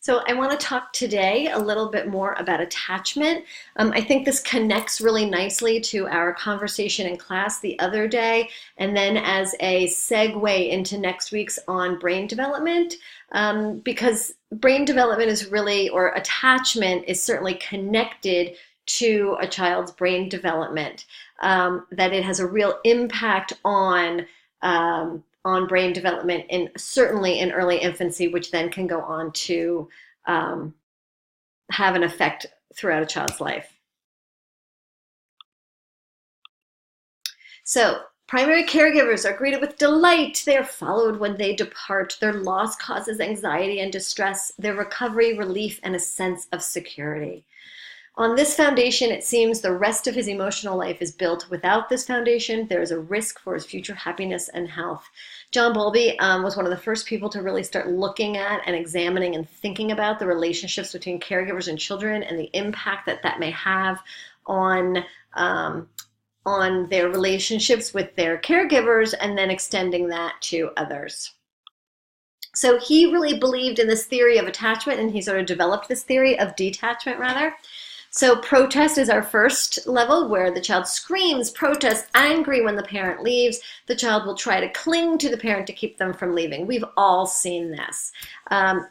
So I want to talk today a little bit more about attachment. I think this connects really nicely to our conversation in class the other day, and then as a segue into next week's on brain development, because brain development is really, or attachment is certainly connected to a child's brain development, that it has a real impact on brain development, and certainly in early infancy, which then can go on to um, have an effect throughout a child's life. So, primary caregivers are greeted with delight. They are followed when they depart. Their loss causes anxiety and distress. Their recovery, relief, and a sense of security. On this foundation, it seems the rest of his emotional life is built. Without this foundation, there is a risk for his future happiness and health. John Bowlby was one of the first people to really start looking at and examining and thinking about the relationships between caregivers and children and the impact that that may have on their relationships with their caregivers, and then extending that to others. So he really believed in this theory of attachment, and he sort of developed this theory of detachment, rather. So protest is our first level, where the child screams, protests, angry when the parent leaves. The child will try to cling to the parent to keep them from leaving. We've all seen this.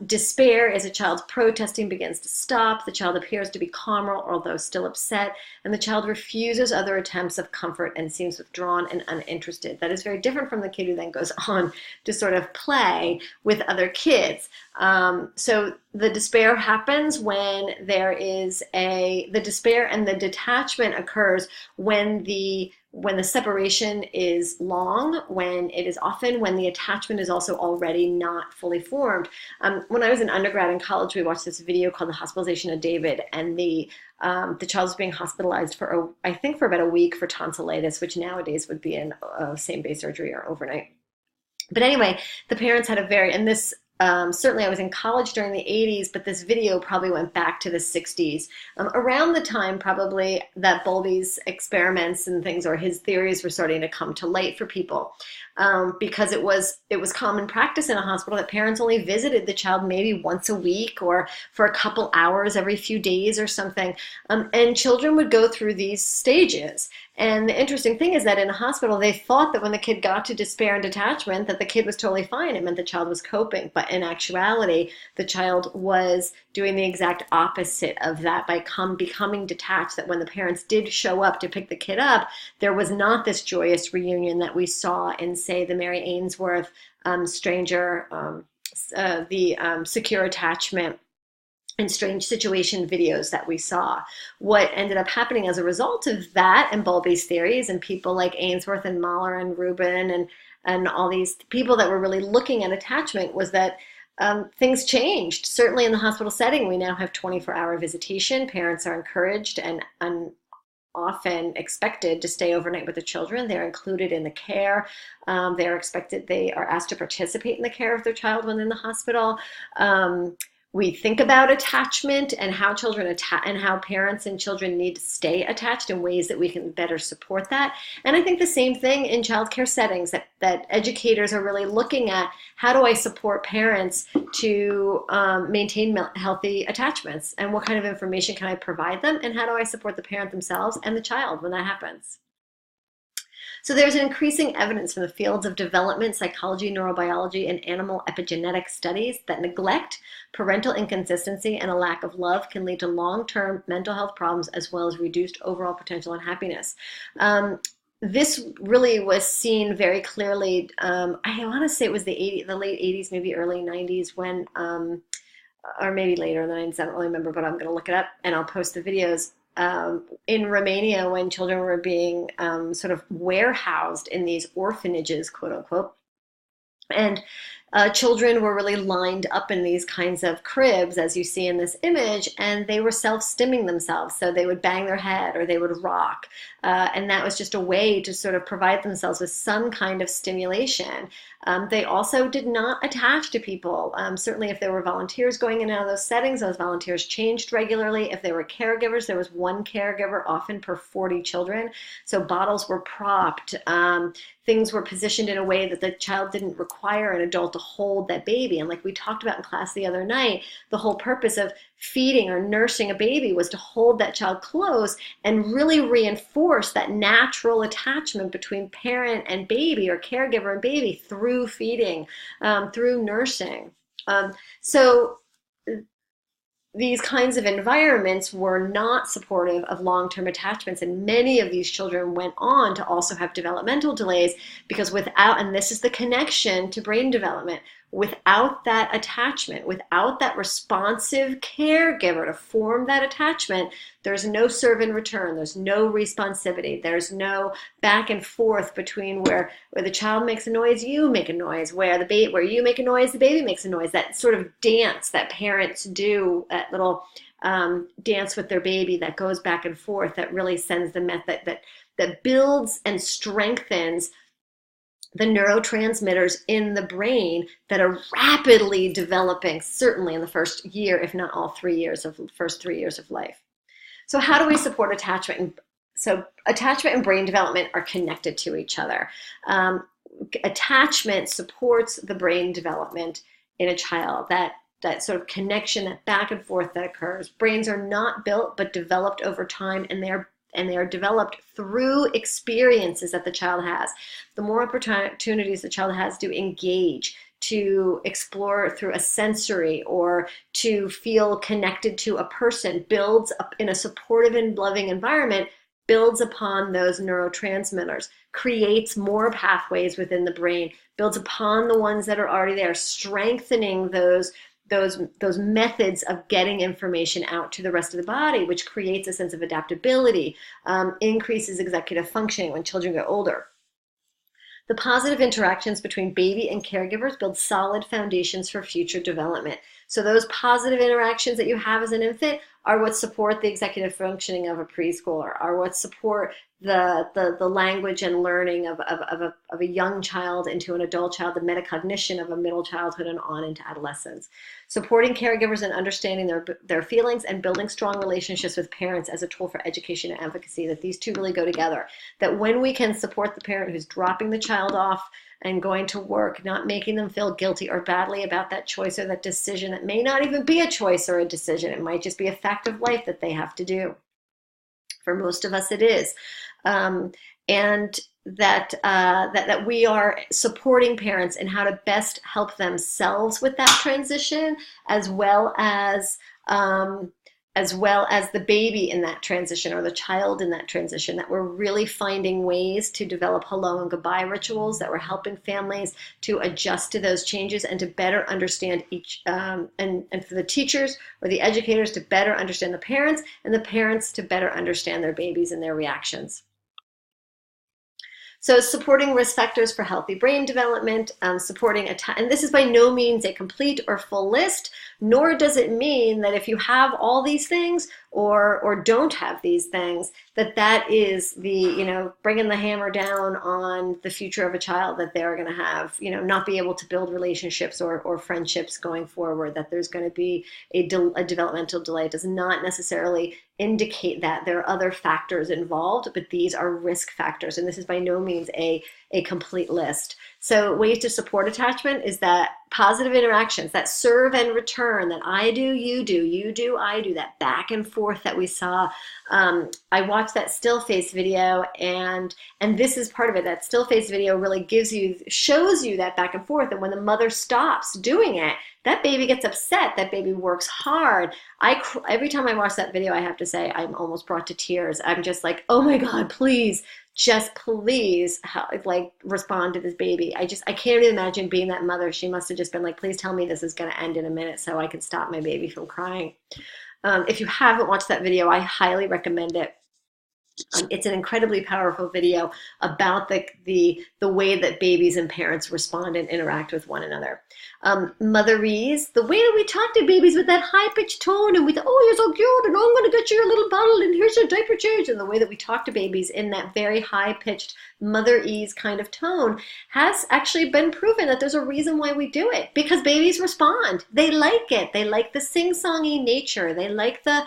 Despair is a child protesting begins to stop. The child appears to be calmer, although still upset, and the child refuses other attempts of comfort and seems withdrawn and uninterested. That is very different from the kid who then goes on to sort of play with other kids. So the despair happens when the despair and the detachment occurs when the separation is long, when the attachment is also already not fully formed. When I was an undergrad in college, we watched this video called The Hospitalization of David, and the child was being hospitalized for about a week for tonsillitis, which nowadays would be in same-day surgery or overnight. But anyway, the parents had certainly I was in college during the 80s, but this video probably went back to the 60s. Around the time probably that Bowlby's experiments and things, or his theories, were starting to come to light for people. Because it was common practice in a hospital that parents only visited the child maybe once a week or for a couple hours every few days or something. And children would go through these stages. And the interesting thing is that in a hospital, they thought that when the kid got to despair and detachment, that the kid was totally fine. It meant the child was coping. But in actuality, the child was doing the exact opposite of that by becoming detached, that when the parents did show up to pick the kid up, there was not this joyous reunion that we saw in, say, the Mary Ainsworth Stranger, the Secure Attachment and Strange Situation videos that we saw. What ended up happening as a result of that and Bowlby's theories, and people like Ainsworth and Mahler and Rubin and all these people that were really looking at attachment, was that things changed. Certainly in the hospital setting, we now have 24-hour visitation. Parents are encouraged and often expected to stay overnight with the children. They're included in the care. They are asked to participate in the care of their child when in the hospital. We think about attachment and how how parents and children need to stay attached in ways that we can better support that. And I think the same thing in childcare settings, that educators are really looking at, how do I support parents to maintain healthy attachments, and what kind of information can I provide them, and how do I support the parent themselves and the child when that happens. So there's an increasing evidence from the fields of development, psychology, neurobiology, and animal epigenetic studies that neglect, parental inconsistency, and a lack of love can lead to long-term mental health problems, as well as reduced overall potential and happiness. This really was seen very clearly. I want to say it was the late 80s, maybe early 90s, when, or maybe later in the 90s, I don't really remember, but I'm going to look it up and I'll post the videos. In Romania, when children were being sort of warehoused in these orphanages, quote unquote, and children were really lined up in these kinds of cribs, as you see in this image, and they were self-stimming themselves. So they would bang their head or they would rock. And that was just a way to sort of provide themselves with some kind of stimulation. They also did not attach to people. Certainly if there were volunteers going in and out of those settings, those volunteers changed regularly. If there were caregivers, there was one caregiver often per 40 children. So bottles were propped. Things were positioned in a way that the child didn't require an adult to hold that baby. And like we talked about in class the other night, the whole purpose of feeding or nursing a baby was to hold that child close and really reinforce that natural attachment between parent and baby, or caregiver and baby, through feeding, through nursing. So these kinds of environments were not supportive of long-term attachments, and many of these children went on to also have developmental delays because without, and this is the connection to brain development, without that attachment, without that responsive caregiver to form that attachment, there's no serve and return, there's no responsivity, there's no back and forth between where the child makes a noise, you make a noise, where you make a noise, the baby makes a noise. That sort of dance that parents do, that little dance with their baby that goes back and forth, that really sends the method that builds and strengthens the neurotransmitters in the brain that are rapidly developing, certainly in the first year, if not all 3 years of first 3 years of life. So how do we support attachment? So attachment and brain development are connected to each other. Attachment supports the brain development in a child, that sort of connection, that back and forth that occurs. Brains are not built but developed over time, and they are developed through experiences that the child has. The more opportunities the child has to engage, to explore through a sensory, or to feel connected to a person, builds up in a supportive and loving environment, builds upon those neurotransmitters, creates more pathways within the brain, builds upon the ones that are already there, strengthening those methods of getting information out to the rest of the body, which creates a sense of adaptability, increases executive functioning when children get older. The positive interactions between baby and caregivers build solid foundations for future development. So those positive interactions that you have as an infant are what support the executive functioning of a preschooler, are what support the language and learning of a young child into an adult child, the metacognition of a middle childhood and on into adolescence. Supporting caregivers and understanding their feelings, and building strong relationships with parents as a tool for education and advocacy, that these two really go together. That when we can support the parent who's dropping the child off and going to work, not making them feel guilty or badly about that choice or that decision that may not even be a choice or a decision. It might just be a fact of life that they have to do. For most of us, it is. And that we are supporting parents in how to best help themselves with that transition, as well as the baby in that transition, or the child in that transition, that we're really finding ways to develop hello and goodbye rituals, that we're helping families to adjust to those changes and to better understand each, and for the teachers or the educators to better understand the parents, and the parents to better understand their babies and their reactions. So supporting risk factors for healthy brain development, and this is by no means a complete or full list, nor does it mean that if you have all these things or don't have these things, that is the, bringing the hammer down on the future of a child, that they're going to have, not be able to build relationships or friendships going forward, that there's going to be a developmental delay. It does not necessarily indicate that. There are other factors involved, but these are risk factors, and this is by no means a complete list. So ways to support attachment is that positive interactions, that serve and return, that I do, you do, I do, that back and forth that we saw. I watched that still face video, and this is part of it. That still face video really shows you that back and forth, and when the mother stops doing it, that baby gets upset, that baby works hard. Every time I watch that video, I have to say I'm almost brought to tears. I'm just like, oh my God, please respond to this baby. I can't even imagine being that mother. She must have just been like, please tell me this is going to end in a minute so I can stop my baby from crying. If you haven't watched that video, I highly recommend it. It's an incredibly powerful video about the way that babies and parents respond and interact with one another. Motherese, the way that we talk to babies with that high-pitched tone, and with, oh, you're so cute, and oh, I'm going to get you your little bottle, and here's your diaper change, and the way that we talk to babies in that very high-pitched mother-ease kind of tone has actually been proven that there's a reason why we do it, because babies respond. They like it. They like the sing-songy nature. They like the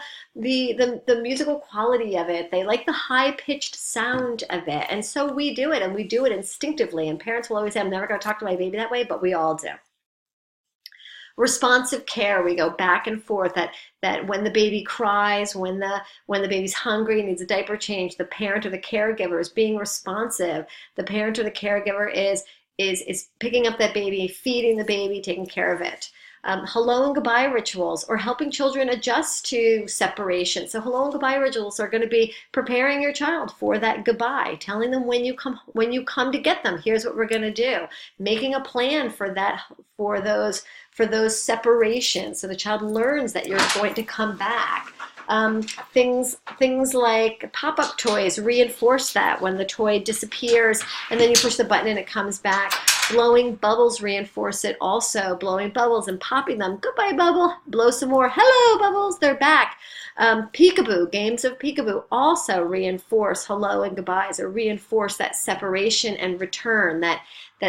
musical quality of it. They like the high-pitched sound of it. And so we do it, and we do it instinctively. And parents will always say, I'm never going to talk to my baby that way, but we all do. Responsive care, we go back and forth, that when the baby cries, when the baby's hungry, needs a diaper change, the parent or the caregiver is being responsive. The parent or the caregiver is picking up that baby, feeding the baby, taking care of it. Hello and goodbye rituals, or helping children adjust to separation. So hello and goodbye rituals are going to be preparing your child for that goodbye, telling them when you come to get them, here's what we're going to do, making a plan for those separations, so the child learns that you're going to come back. Things like pop-up toys reinforce that. When the toy disappears and then you push the button and it comes back. Blowing bubbles reinforce it also. Blowing bubbles and popping them. Goodbye, bubble. Blow some more. Hello, bubbles. They're back. Peekaboo, games of peekaboo also reinforce hello and goodbyes, or reinforce that separation and return, that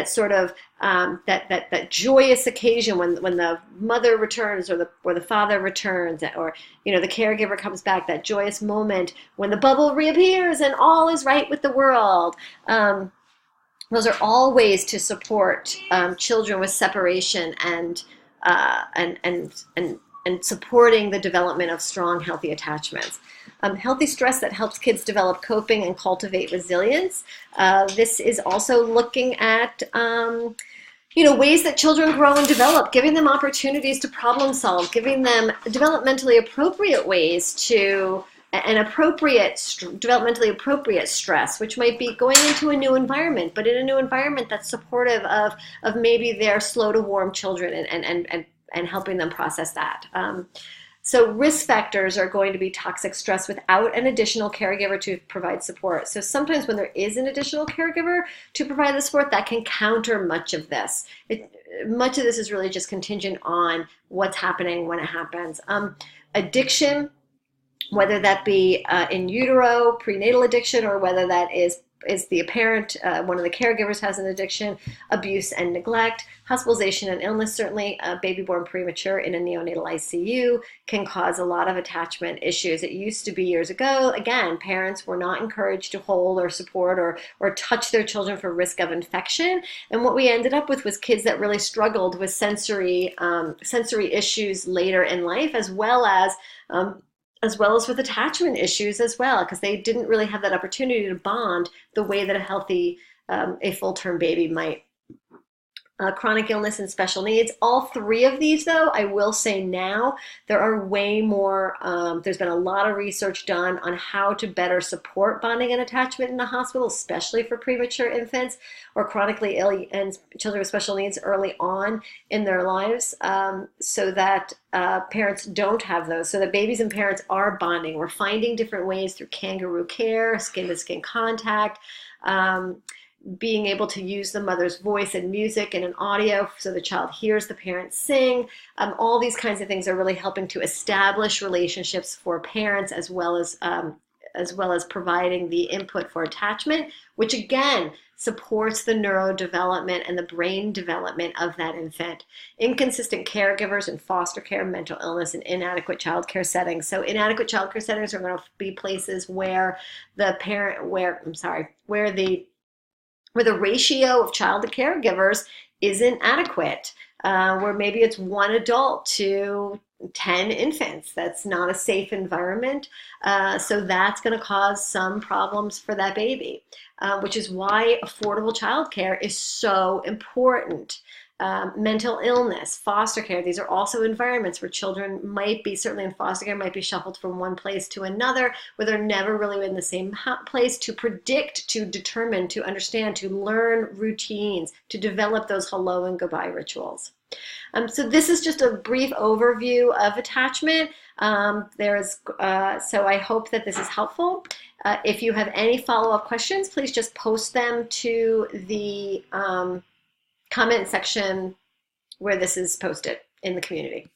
sort of that joyous occasion when the mother returns, or the father returns, or the caregiver comes back, that joyous moment when the bubble reappears and all is right with the world. Those are all ways to support children with separation and supporting the development of strong, healthy attachments. Healthy stress that helps kids develop coping and cultivate resilience. This is also looking at ways that children grow and develop, giving them opportunities to problem solve, giving them developmentally appropriate ways to developmentally appropriate stress, which might be going into a new environment, but in a new environment that's supportive of maybe their slow to warm children, and helping them process that. So risk factors are going to be toxic stress without an additional caregiver to provide support. So sometimes when there is an additional caregiver to provide the support, that can counter much of this. Much of this is really just contingent on what's happening when it happens. Addiction, whether that be in utero, prenatal addiction, or whether that is the parent, one of the caregivers has an addiction, abuse and neglect, hospitalization and illness. Certainly a baby born premature in a neonatal ICU can cause a lot of attachment issues. It used to be years ago, again, parents were not encouraged to hold or support or touch their children for risk of infection. And what we ended up with was kids that really struggled with sensory issues later in life, as well as with attachment issues as well, because they didn't really have that opportunity to bond the way that a full-term baby might. Chronic illness and special needs. All three of these, though, I will say now, there are way more, there's been a lot of research done on how to better support bonding and attachment in the hospital, especially for premature infants or chronically ill and children with special needs early on in their lives, so that parents don't have those, so that babies and parents are bonding. We're finding different ways through kangaroo care, skin-to-skin contact, being able to use the mother's voice and music and an audio so the child hears the parent sing. All these kinds of things are really helping to establish relationships for parents, as well as providing the input for attachment, which again supports the neurodevelopment and the brain development of that infant. Inconsistent caregivers in foster care, mental illness, and inadequate child care settings. So inadequate child care settings are going to be places where the ratio of child to caregivers isn't adequate, where maybe it's one adult to 10 infants. That's not a safe environment. So that's going to cause some problems for that baby, which is why affordable childcare is so important. Mental illness, foster care, these are also environments where children might be, certainly in foster care, might be shuffled from one place to another, where they're never really in the same place to predict, to determine, to understand, to learn routines, to develop those hello and goodbye rituals. So this is just a brief overview of attachment. So I hope that this is helpful. If you have any follow-up questions, please just post them to the comment section where this is posted in the community.